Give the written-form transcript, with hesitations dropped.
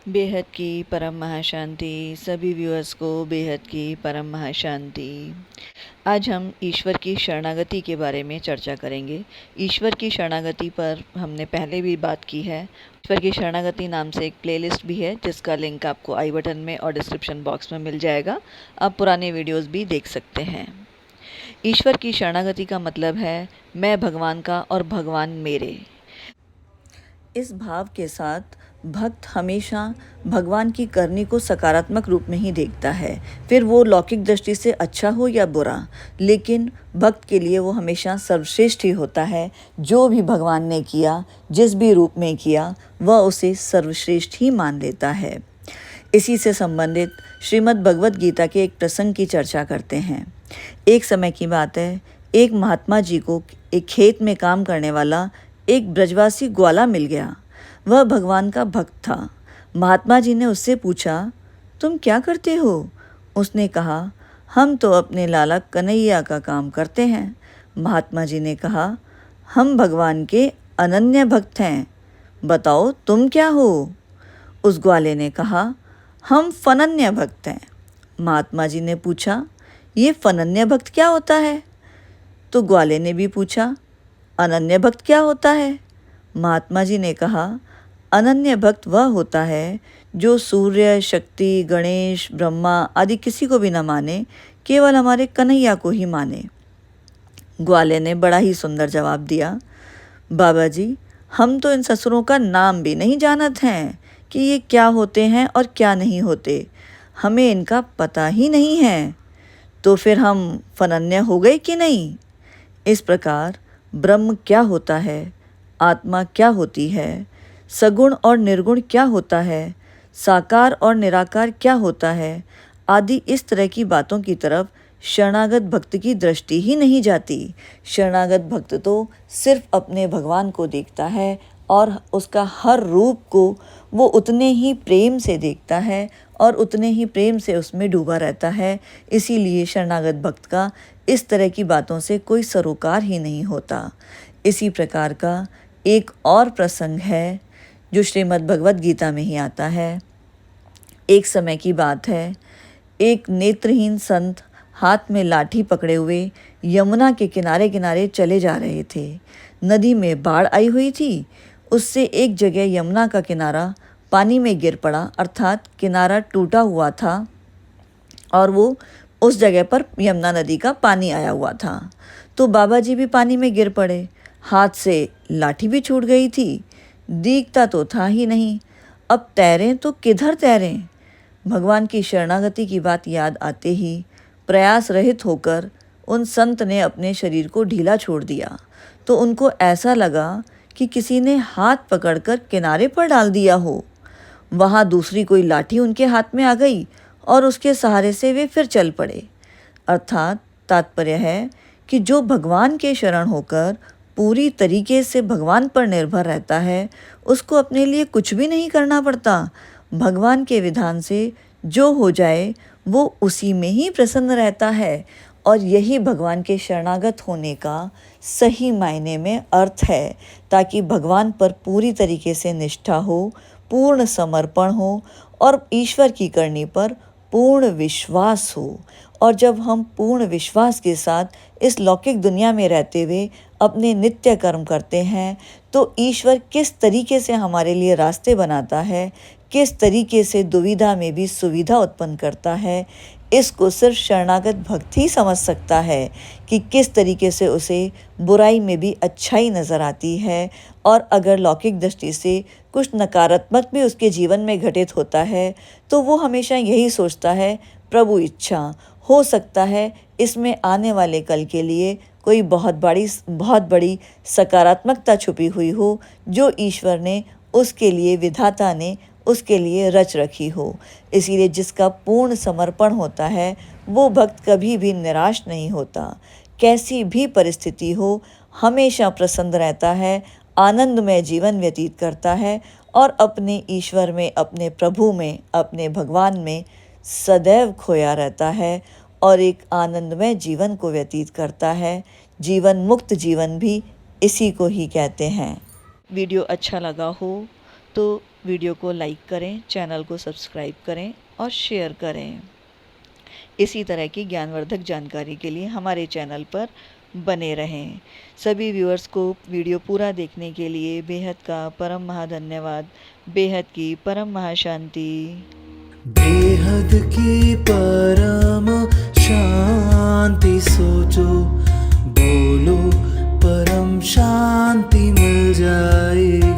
बेहद की परम महाशांति। सभी व्यूअर्स को बेहद की परम महाशांति। आज हम ईश्वर की शरणागति के बारे में चर्चा करेंगे। ईश्वर की शरणागति पर हमने पहले भी बात की है। ईश्वर की शरणागति नाम से एक प्लेलिस्ट भी है जिसका लिंक आपको आई बटन में और डिस्क्रिप्शन बॉक्स में मिल जाएगा। आप पुराने वीडियोस भी देख सकते हैं। ईश्वर की शरणागति का मतलब है मैं भगवान का और भगवान मेरे। इस भाव के साथ भक्त हमेशा भगवान की करनी को सकारात्मक रूप में ही देखता है, फिर वो लौकिक दृष्टि से अच्छा हो या बुरा, लेकिन भक्त के लिए वो हमेशा सर्वश्रेष्ठ ही होता है। जो भी भगवान ने किया, जिस भी रूप में किया, वह उसे सर्वश्रेष्ठ ही मान लेता है। इसी से संबंधित श्रीमद् भगवद गीता के एक प्रसंग की चर्चा करते हैं। एक समय की बात है, एक महात्मा जी को एक खेत में काम करने वाला एक ब्रजवासी ग्वाला मिल गया। वह भगवान का भक्त था। महात्मा जी ने उससे पूछा, तुम क्या करते हो? उसने कहा, हम तो अपने लाला कन्हैया का काम करते हैं। महात्मा जी ने कहा, हम भगवान के अनन्य भक्त हैं, बताओ तुम क्या हो? उस ग्वाले ने कहा, हम फनन्य भक्त हैं। महात्मा जी ने पूछा, ये फनन्य भक्त क्या होता है? तो ग्वाले ने भी पूछा, अनन्य भक्त क्या होता है? महात्मा जी ने कहा, अनन्य भक्त वह होता है जो सूर्य, शक्ति, गणेश, ब्रह्मा आदि किसी को भी न माने, केवल हमारे कन्हैया को ही माने। ग्वाले ने बड़ा ही सुंदर जवाब दिया, बाबा जी, हम तो इन ससुरों का नाम भी नहीं जानत हैं कि ये क्या होते हैं और क्या नहीं होते, हमें इनका पता ही नहीं है। तो फिर हम फनन्य हो गए कि नहीं? इस प्रकार ब्रह्म क्या होता है, आत्मा क्या होती है, सगुण और निर्गुण क्या होता है, साकार और निराकार क्या होता है, आदि इस तरह की बातों की तरफ शरणागत भक्त की दृष्टि ही नहीं जाती। शरणागत भक्त तो सिर्फ अपने भगवान को देखता है और उसका हर रूप को वो उतने ही प्रेम से देखता है और उतने ही प्रेम से उसमें डूबा रहता है। इसीलिए शरणागत भक्त का इस तरह की बातों से कोई सरोकार ही नहीं होता। इसी प्रकार का एक और प्रसंग है जो श्रीमद् भगवद गीता में ही आता है। एक समय की बात है, एक नेत्रहीन संत हाथ में लाठी पकड़े हुए यमुना के किनारे किनारे चले जा रहे थे। नदी में बाढ़ आई हुई थी। उससे एक जगह यमुना का किनारा पानी में गिर पड़ा, अर्थात किनारा टूटा हुआ था और वो उस जगह पर यमुना नदी का पानी आया हुआ था। तो बाबा जी भी पानी में गिर पड़े। हाथ से लाठी भी छूट गई थी। दिखता तो था ही नहीं। अब तैरें तो किधर तैरें? भगवान की शरणागति की बात याद आते ही प्रयास रहित होकर उन संत ने अपने शरीर को ढीला छोड़ दिया। तो उनको ऐसा लगा कि किसी ने हाथ पकड़कर किनारे पर डाल दिया हो। वहाँ दूसरी कोई लाठी उनके हाथ में आ गई और उसके सहारे से वे फिर चल पड़े। अर्थात तात्पर्य है कि जो भगवान के शरण होकर पूरी तरीके से भगवान पर निर्भर रहता है, उसको अपने लिए कुछ भी नहीं करना पड़ता। भगवान के विधान से जो हो जाए वो उसी में ही प्रसन्न रहता है। और यही भगवान के शरणागत होने का सही मायने में अर्थ है, ताकि भगवान पर पूरी तरीके से निष्ठा हो, पूर्ण समर्पण हो और ईश्वर की करनी पर पूर्ण विश्वास हो। और जब हम पूर्ण विश्वास के साथ इस लौकिक दुनिया में रहते हुए अपने नित्य कर्म करते हैं, तो ईश्वर किस तरीके से हमारे लिए रास्ते बनाता है, किस तरीके से दुविधा में भी सुविधा उत्पन्न करता है, इसको सिर्फ शरणागत भक्त ही समझ सकता है कि किस तरीके से उसे बुराई में भी अच्छाई नज़र आती है। और अगर लौकिक दृष्टि से कुछ नकारात्मक भी उसके जीवन में घटित होता है, तो वो हमेशा यही सोचता है, प्रभु इच्छा, हो सकता है इसमें आने वाले कल के लिए कोई बहुत बड़ी सकारात्मकता छुपी हुई हो, जो ईश्वर ने उसके लिए, विधाता ने उसके लिए रच रखी हो। इसीलिए जिसका पूर्ण समर्पण होता है, वो भक्त कभी भी निराश नहीं होता। कैसी भी परिस्थिति हो, हमेशा प्रसन्न रहता है, आनंदमय जीवन व्यतीत करता है और अपने ईश्वर में, अपने प्रभु में, अपने भगवान में सदैव खोया रहता है और एक आनंदमय जीवन को व्यतीत करता है। जीवन मुक्त जीवन भी इसी को ही कहते हैं। वीडियो अच्छा लगा हो तो वीडियो को लाइक करें, चैनल को सब्सक्राइब करें और शेयर करें। इसी तरह की ज्ञानवर्धक जानकारी के लिए हमारे चैनल पर बने रहें। सभी व्यूअर्स को वीडियो पूरा देखने के लिए बेहद का परम महाधन्यवाद। बेहद की परम महाशांति। बेहद की परम शांति सोचो, बोलो परम शांति मिल जाएगी।